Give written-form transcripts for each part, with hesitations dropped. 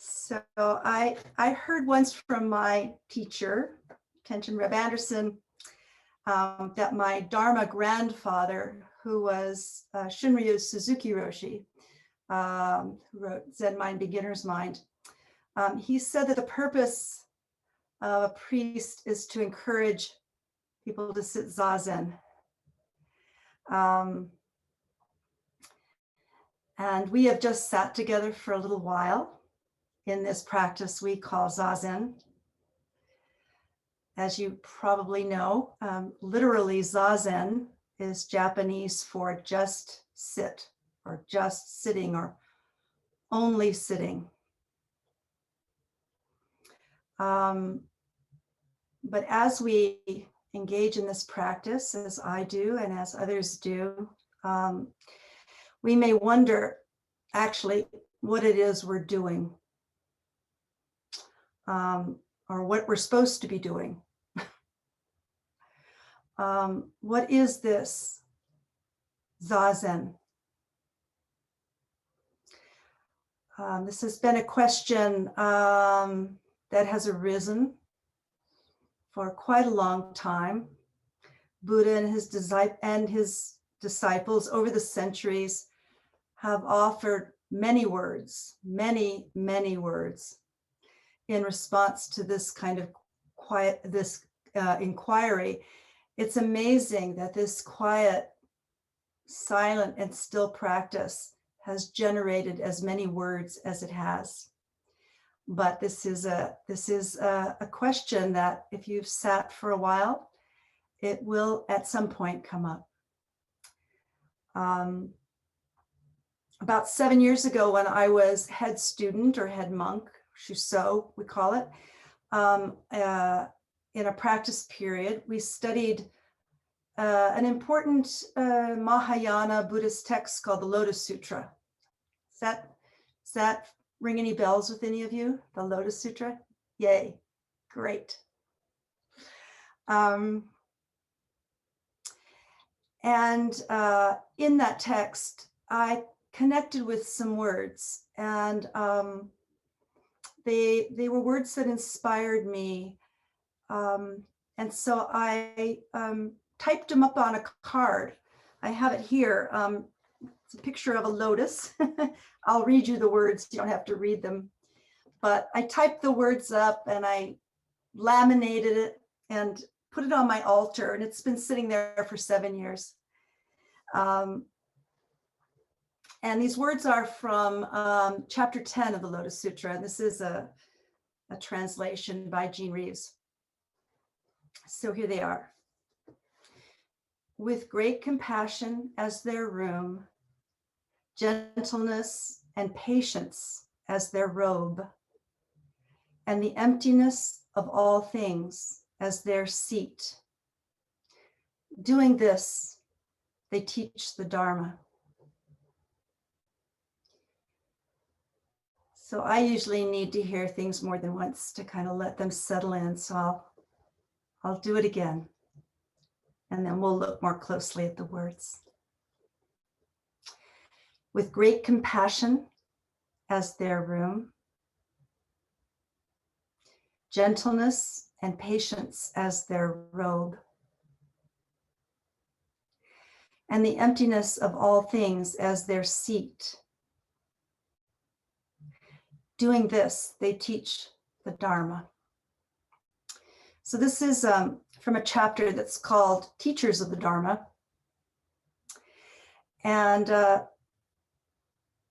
So I heard once from my teacher, Kenshin Reb Anderson, that my Dharma grandfather, who was Shunryu Suzuki Roshi, who wrote Zen Mind, Beginner's Mind, he said that the purpose of a priest is to encourage people to sit zazen. And we have just sat together for a little while in this practice we call zazen. As you probably know, literally zazen is Japanese for just sit, or just sitting, or only sitting. But as we engage in this practice, as I do and as others do, we may wonder actually what it is we're doing, or what we're supposed to be doing. What is this zazen? This has been a question that has arisen for quite a long time. Buddha and his disciples over the centuries have offered many words, many words in response to this kind of inquiry. It's amazing that this quiet, silent, and still practice has generated as many words as it has. But this is a question that if you've sat for a while, it will at some point come up. About 7 years ago, when I was head student or head monk, Shuso we call it, in a practice period, we studied an important Mahayana Buddhist text called the Lotus Sutra. Does that ring any bells with any of you? The Lotus Sutra? Yay, great. And in that text, I connected with some words, and they were words that inspired me. And so I typed them up on a card. I have it here. It's a picture of a lotus. I'll read you the words. You don't have to read them. But I typed the words up and I laminated it and put it on my altar. And it's been sitting there for 7 years. And these words are from chapter 10 of the Lotus Sutra. And this is a translation by Jean Reeves. So here they are. With great compassion as their room, gentleness and patience as their robe, and the emptiness of all things as their seat. Doing this, they teach the Dharma. So I usually need to hear things more than once to kind of let them settle in. So I'll do it again. And then we'll look more closely at the words. With great compassion as their room, gentleness and patience as their robe, and the emptiness of all things as their seat. Doing this, they teach the Dharma. So this is from a chapter that's called Teachers of the Dharma. And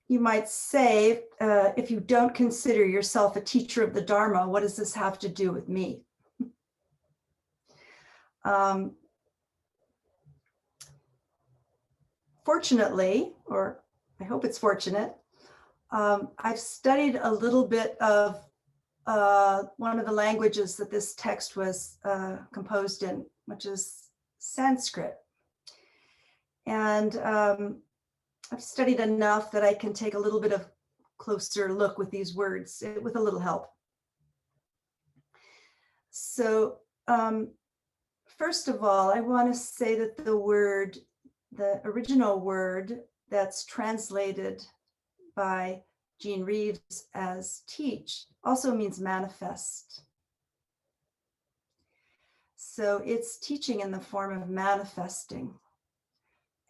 you might say, if you don't consider yourself a teacher of the Dharma, what does this have to do with me? Fortunately, or I hope it's fortunate, I've studied a little bit of one of the languages that this text was composed in, which is Sanskrit. And I've studied enough that I can take a little bit of closer look with these words with a little help. So first of all, I want to say that the original word that's translated by Jean Reeves as teach also means manifest. So it's teaching in the form of manifesting.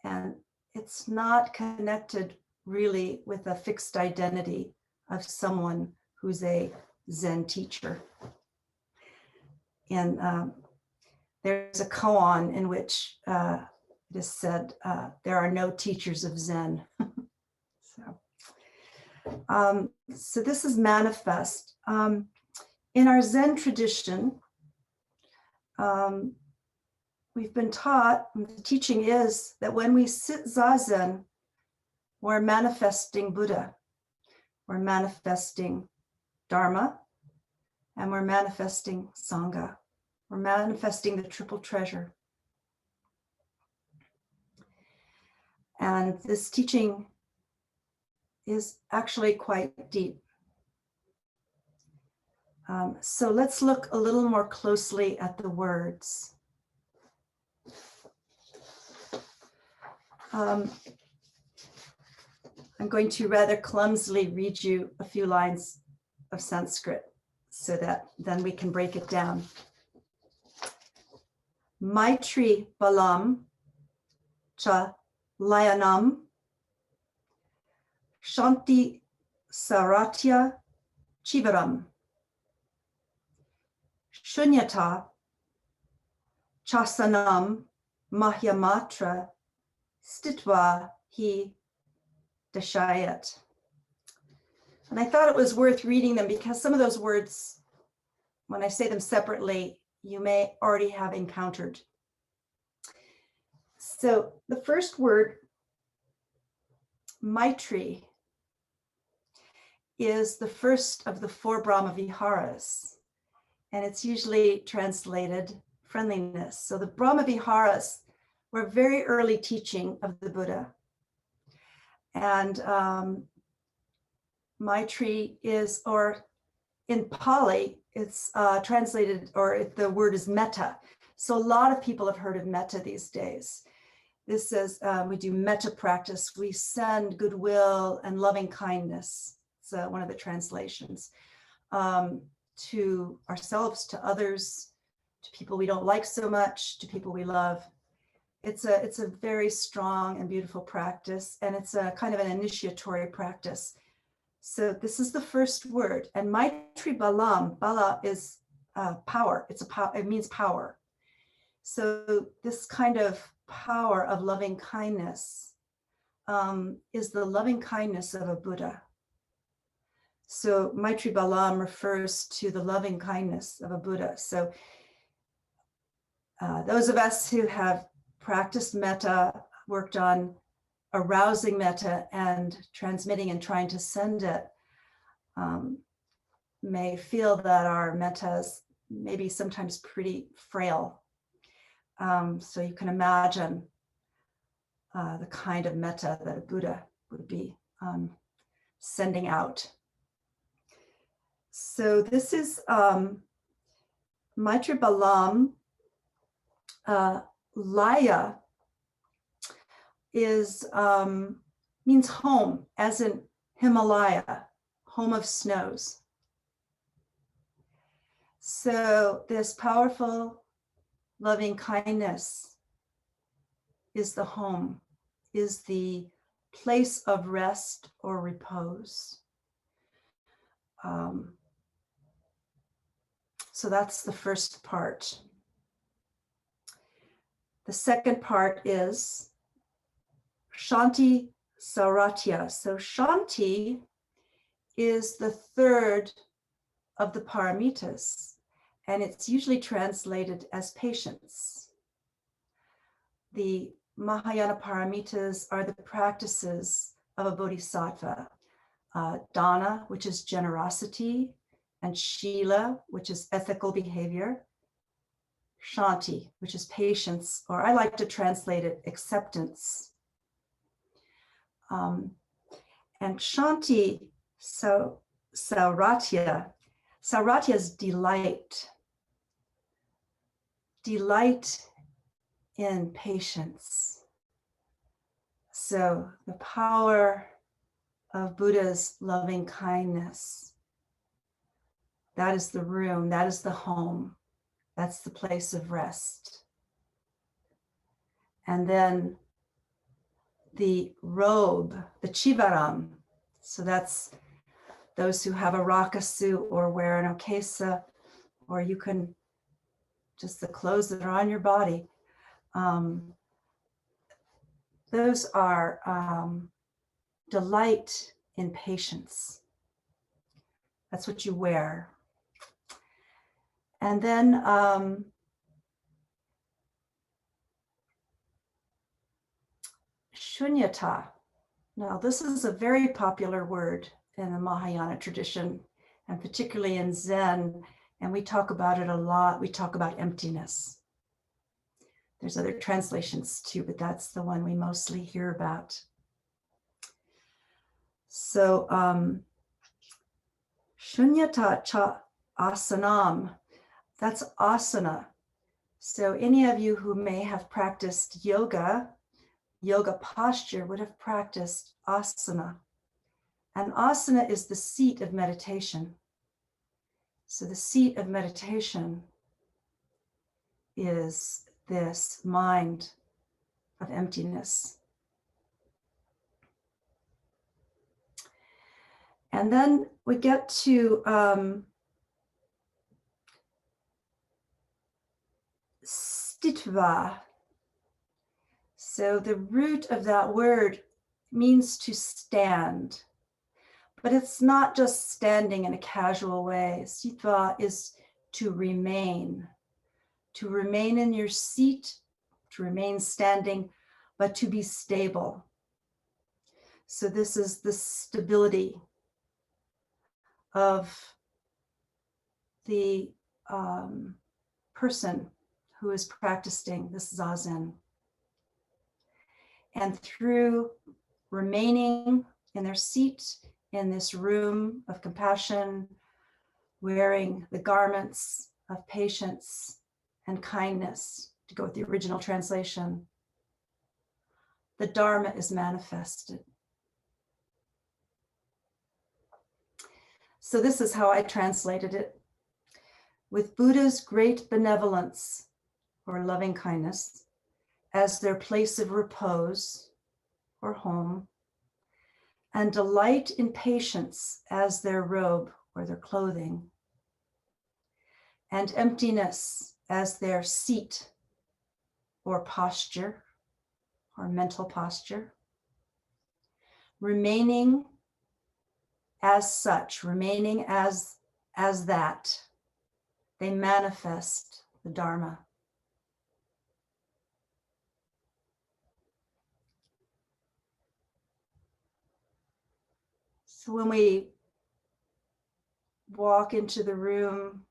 And it's not connected really with a fixed identity of someone who's a Zen teacher. And there's a koan in which it is said, there are no teachers of Zen. So this is manifest. In our Zen tradition, we've been taught, the teaching is that when we sit zazen, we're manifesting Buddha, we're manifesting Dharma, and we're manifesting Sangha. We're manifesting the triple treasure. And this teaching is actually quite deep. So let's look a little more closely at the words. I'm going to rather clumsily read you a few lines of Sanskrit so that then we can break it down. Maitri balam cha layanam shanti saratya chivaram shunyata chasanam mahyamatra stitva hi dashayat. And I thought it was worth reading them because some of those words, when I say them separately, you may already have encountered. So the first word, Maitri, is the first of the 4 Brahma Viharas, and it's usually translated friendliness. So the Brahma Viharas were very early teaching of the Buddha. And Maitri is, or in Pali, it's translated, or the word is metta. So a lot of people have heard of metta these days. This says we do metta practice. We send goodwill and loving kindness. It's one of the translations, to ourselves, to others, to people we don't like so much, to people we love. It's a very strong and beautiful practice, and it's a kind of an initiatory practice. So this is the first word, and Maitri Balam, Bala is power. It means power. So this kind of power of loving kindness is the loving kindness of a Buddha. So Maitri Balam refers to the loving kindness of a Buddha. So those of us who have practiced metta, worked on arousing metta and transmitting and trying to send it, may feel that our metta is maybe sometimes pretty frail. So you can imagine the kind of metta that a Buddha would be sending out. So this is Maitri Balam. Laya is means home, as in Himalaya, home of snows. So this powerful loving kindness is the home, is the place of rest or repose. So that's the first part. The second part is Shanti Saratya. So Shanti is the third of the paramitas, and it's usually translated as patience. The Mahayana paramitas are the practices of a bodhisattva. Dana, which is generosity, and Shila, which is ethical behavior. Shanti, which is patience, or I like to translate it acceptance. And Shanti, so Sauratya is delight. Delight in patience. So the power of Buddha's loving kindness. That is the room, that is the home, that's the place of rest. And then the robe, the chivaram, so that's those who have a raka suit or wear an okesa, or you can just the clothes that are on your body. Those are delight in patience. That's what you wear. And then shunyata. Now, this is a very popular word in the Mahayana tradition, and particularly in Zen, and we talk about it a lot. We talk about emptiness. There's other translations too, but that's the one we mostly hear about. So, shunyata cha asanam, that's asana. So any of you who may have practiced yoga posture would have practiced asana. And asana is the seat of meditation. So the seat of meditation is this mind of emptiness. And then we get to stitva. So the root of that word means to stand, but it's not just standing in a casual way. Stitva is to remain in your seat, to remain standing, but to be stable. So this is the stability of the person who is practicing this zazen. And through remaining in their seat in this room of compassion, wearing the garments of patience and kindness, to go with the original translation, the Dharma is manifested. So this is how I translated it. With Buddha's great benevolence or loving kindness as their place of repose or home, and delight in patience as their robe or their clothing, and emptiness as their seat or posture or mental posture, remaining as such, remaining as that, they manifest the Dharma. So when we walk into the room,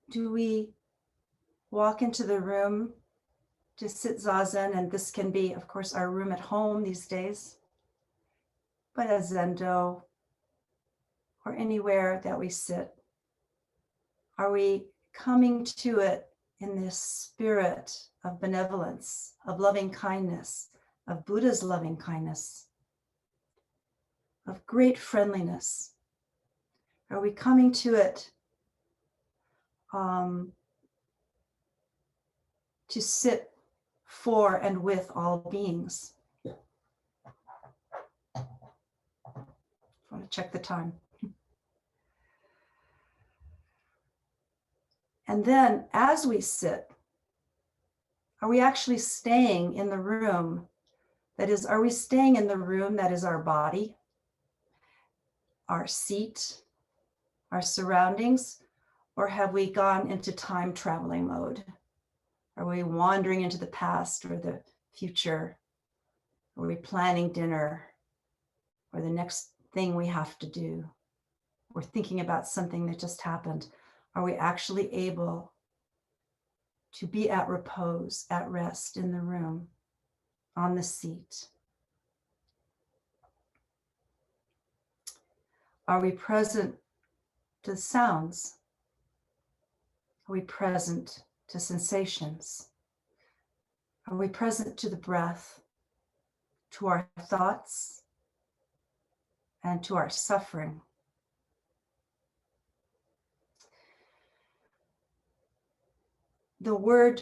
do we walk into the room to sit zazen? And this can be, of course, our room at home these days, but a zendo or anywhere that we sit. Are we coming to it in this spirit of benevolence, of loving kindness, of Buddha's loving kindness, of great friendliness? Are we coming to it to sit for and with all beings? I want to check the time. And then as we sit, are we actually staying in the room? That is, are we staying in the room that is our body, our seat, our surroundings, or have we gone into time traveling mode? Are we wandering into the past or the future? Are we planning dinner or the next thing we have to do? We're thinking about something that just happened. Are we actually able to be at repose, at rest in the room, on the seat? Are we present to the sounds? Are we present to sensations? Are we present to the breath, to our thoughts, and to our suffering? The word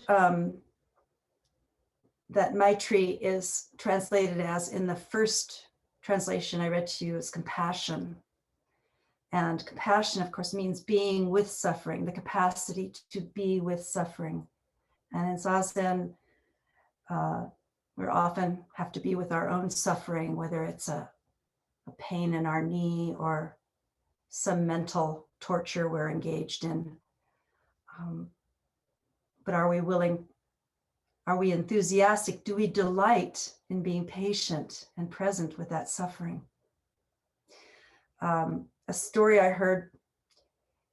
that Maitri is translated as in the first translation I read to you is compassion. And compassion, of course, means being with suffering, the capacity to be with suffering. And in zazen, we often have to be with our own suffering, whether it's a pain in our knee or some mental torture we're engaged in. But are we willing? Are we enthusiastic? Do we delight in being patient and present with that suffering? A story I heard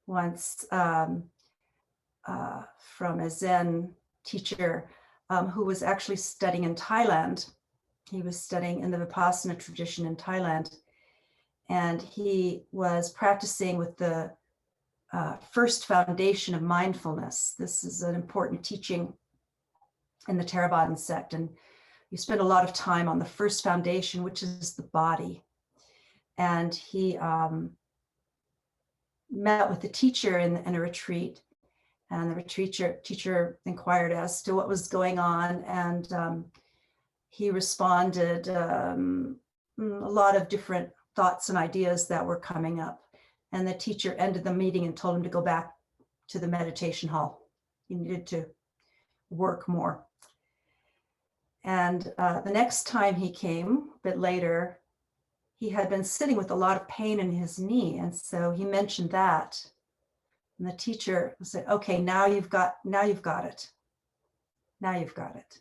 once from a Zen teacher who was actually studying in Thailand. He was studying in the Vipassana tradition in Thailand, and he was practicing with the first foundation of mindfulness. This is an important teaching in the Theravadan sect, and you spend a lot of time on the first foundation, which is the body. And he met with the teacher in a retreat, and the teacher inquired as to what was going on, and he responded a lot of different thoughts and ideas that were coming up. And the teacher ended the meeting and told him to go back to the meditation hall. He needed to work more. And the next time he came, a bit later, he had been sitting with a lot of pain in his knee. And so he mentioned that. And the teacher said, okay, now you've got it. Now you've got it.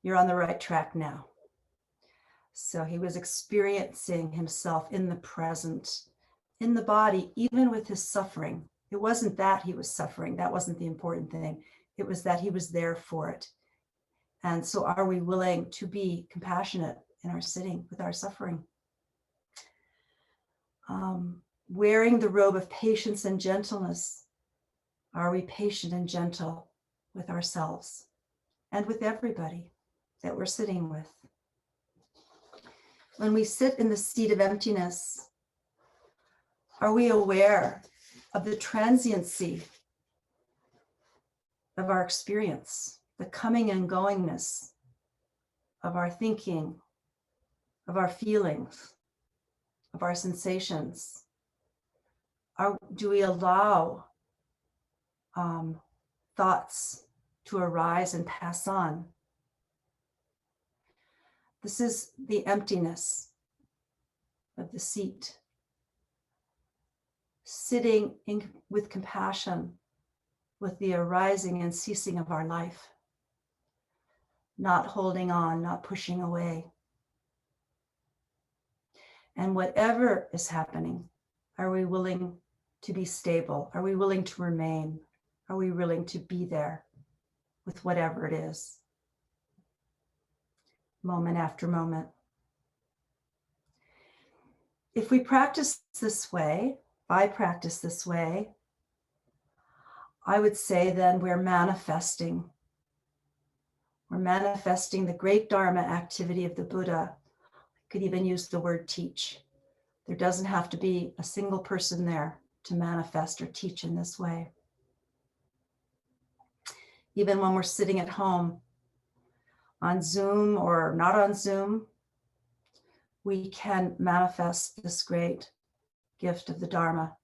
You're on the right track now. So he was experiencing himself in the present, in the body, even with his suffering. It wasn't that he was suffering. That wasn't the important thing. It was that he was there for it. And so are we willing to be compassionate in our sitting with our suffering? Wearing the robe of patience and gentleness, are we patient and gentle with ourselves and with everybody that we're sitting with? When we sit in the seat of emptiness, are we aware of the transiency of our experience, the coming and goingness of our thinking, of our feelings, of our sensations? Do we allow thoughts to arise and pass on? This is the emptiness of the seat. Sitting with compassion, with the arising and ceasing of our life. Not holding on, not pushing away. And whatever is happening, are we willing to be stable? Are we willing to remain? Are we willing to be there with whatever it is? Moment after moment. If we practice this way, if I practice this way, I would say then we're manifesting. We're manifesting the great Dharma activity of the Buddha. I could even use the word teach. There doesn't have to be a single person there to manifest or teach in this way. Even when we're sitting at home on Zoom or not on Zoom, we can manifest this great gift of the Dharma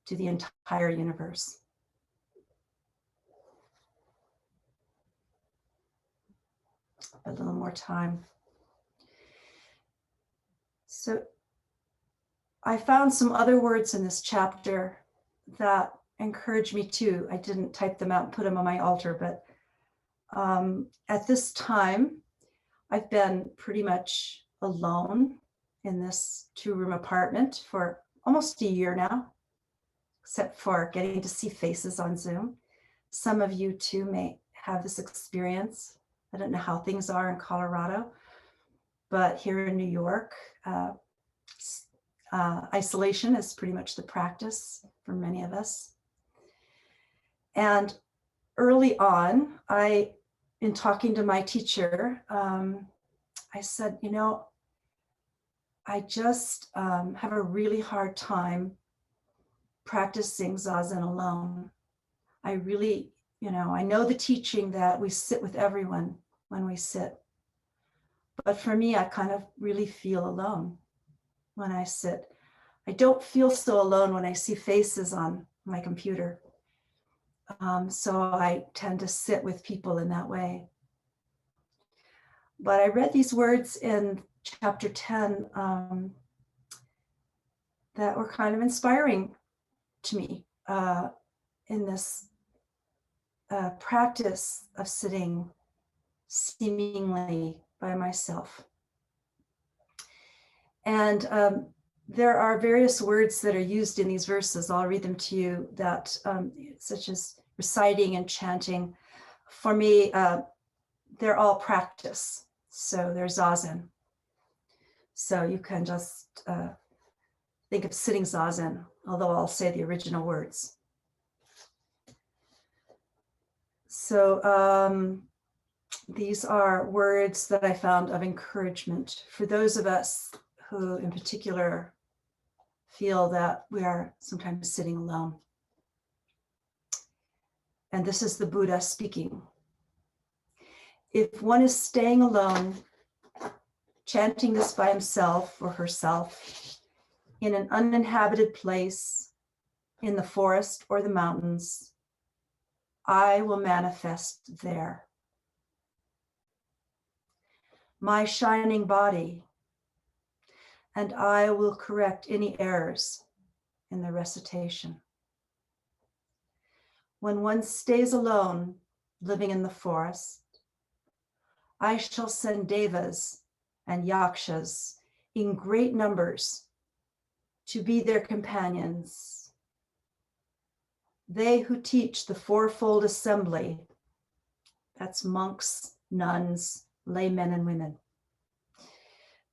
to the entire universe. A little more time. So I found some other words in this chapter that encouraged me too. I didn't type them out and put them on my altar, but at this time, I've been pretty much alone in this 2-room apartment for almost a year now, except for getting to see faces on Zoom. Some of you too may have this experience. I don't know how things are in Colorado, but here in New York, isolation is pretty much the practice for many of us. And early on, I in talking to my teacher, I said, you know, I just have a really hard time practicing zazen alone. I really, you know, I know the teaching that we sit with everyone when we sit. But for me, I kind of really feel alone when I sit. I don't feel so alone when I see faces on my computer. So I tend to sit with people in that way. But I read these words in chapter 10 that were kind of inspiring to me in this practice of sitting seemingly by myself. And there are various words that are used in these verses. I'll read them to you, that such as reciting and chanting. For me, they're all practice. So there's zazen. So you can just think of sitting zazen, although I'll say the original words. So these are words that I found of encouragement for those of us who in particular feel that we are sometimes sitting alone. And this is the Buddha speaking. If one is staying alone, chanting this by himself or herself in an uninhabited place, in the forest or the mountains, I will manifest there. My shining body, and I will correct any errors in the recitation. When one stays alone, living in the forest, I shall send devas and yakshas in great numbers to be their companions. They who teach the fourfold assembly, that's monks, nuns, laymen and women.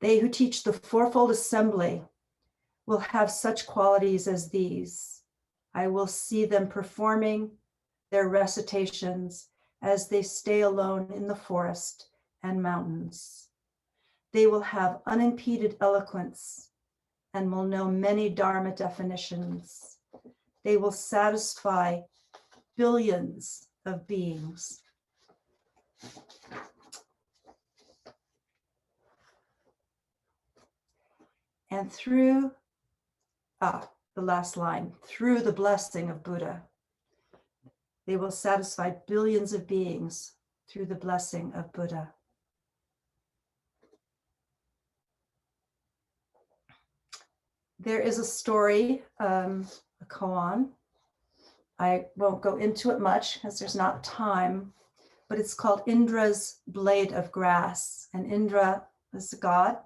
They who teach the fourfold assembly will have such qualities as these. I will see them performing their recitations as they stay alone in the forest and mountains. They will have unimpeded eloquence and will know many Dharma definitions. They will satisfy billions of beings. And through, the last line, through the blessing of Buddha, they will satisfy billions of beings through the blessing of Buddha. There is a story, a koan. I won't go into it much because there's not time, but it's called Indra's Blade of Grass. And Indra was a god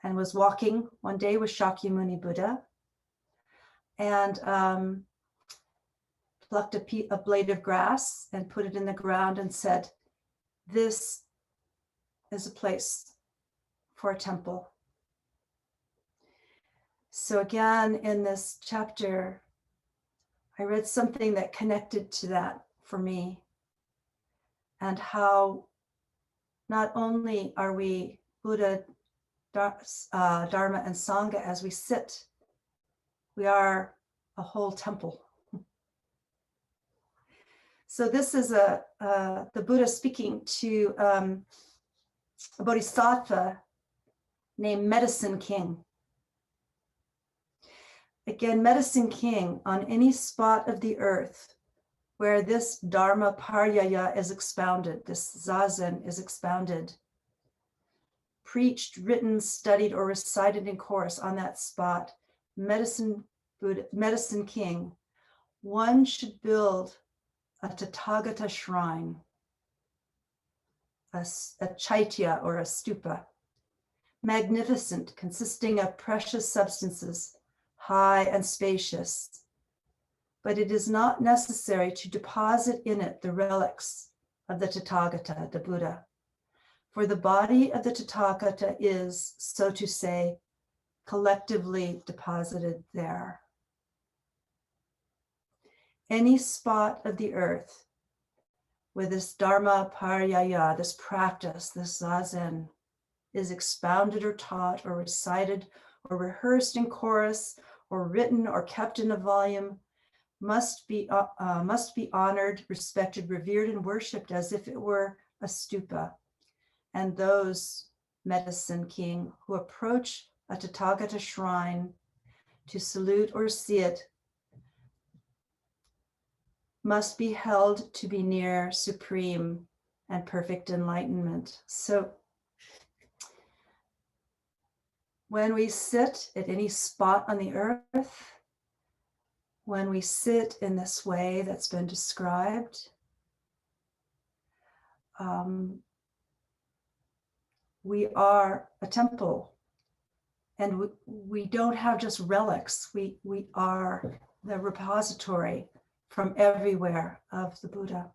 and was walking one day with Shakyamuni Buddha and plucked a blade of grass and put it in the ground and said, "This is a place for a temple." So again, in this chapter, I read something that connected to that for me, and how not only are we Buddha, Dharma, and Sangha as we sit, we are a whole temple. So this is the Buddha speaking to a bodhisattva named Medicine King. Again, Medicine King, on any spot of the earth where this Dharma Paryaya is expounded, this zazen is expounded, preached, written, studied, or recited in course on that spot, Medicine King, one should build a Tathagata shrine, a chaitya or a stupa, magnificent, consisting of precious substances, high and spacious. But it is not necessary to deposit in it the relics of the Tathagata, the Buddha. For the body of the Tathagata is, so to say, collectively deposited there. Any spot of the earth where this Dharma Paryaya, this practice, this zazen, is expounded or taught or recited or rehearsed in chorus or written or kept in a volume, must be honored, respected, revered, and worshipped as if it were a stupa. And those, medicine king, who approach a Tathagata shrine to salute or see it must be held to be near supreme and perfect enlightenment. So when we sit at any spot on the earth, when we sit in this way that's been described, we are a temple, and we don't have just relics. We are the repository from everywhere of the Buddha.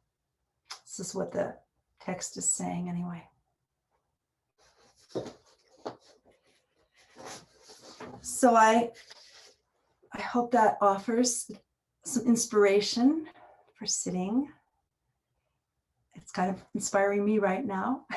This is what the text is saying anyway. So I hope that offers some inspiration for sitting. It's kind of inspiring me right now.